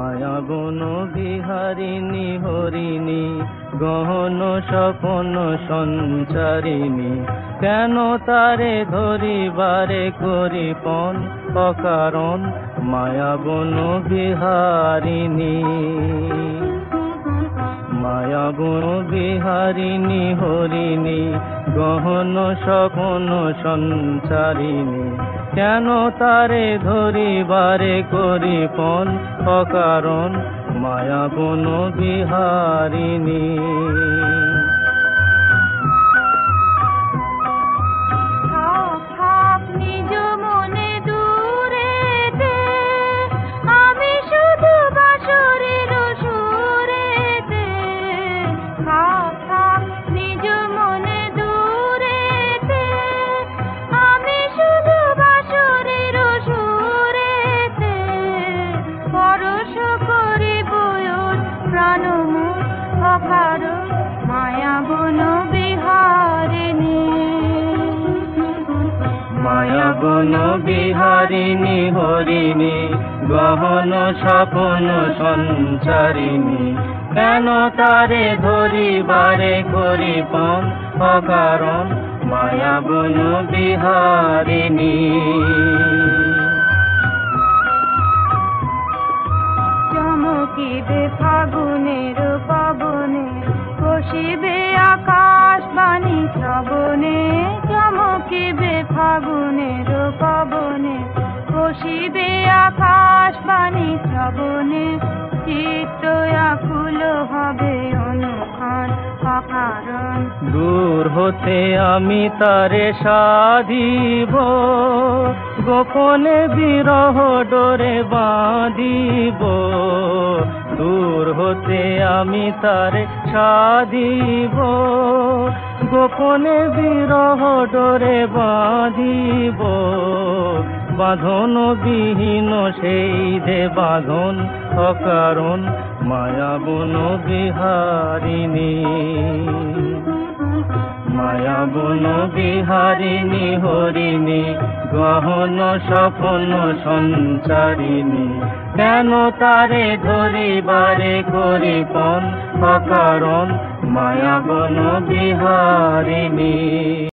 মায়াবন বিহারিণী হরিণী গহন স্বপন সঞ্চারিণী, কেন তারে ধরিবারে করিপন অকারণ মায়াবন বিহারিণী। মায়াবন বিহারিণী হরিণী গহন স্বপন সঞ্চারিণী, কেন তারে ধরিবারে করিপন অকারণ মায়াবন বিহারিণী। মায়াবন বিহারিণী। মায়াবন বিহারিণী হরিণী গহন স্বপন সঞ্চারিণী, কেন তারে ধরিবারে করিপন অকারণ মায়াবন বিহারিণী। চমকিবে ফাগুনের পবনে, কষিবে আকাশ বাণী শ্রবণে। চমকিবে ফাগুনের পবনে, কষিবে আকাশ বাণী শ্রবণে। চিত্ত আকুল হবে অনুক্ষণ অকারণ। দূর হতে আমি তারে সাধিব, গোপনে বিরহ ডোরে বাঁধিব। দূর হতে আমি তারে সাধিব, গোপনে বিরহ ডোরে বাঁধিব। বাঁধন বিহীন সেই যে বাঁধন অকারণ মায়াবন বিহারিণী। মায়াবন বিহারিণী হরিণী গহন স্বপন সঞ্চারিণী, কেন তারে ধরিবারে করিপন অকারণ মায়াবন বিহারিণী।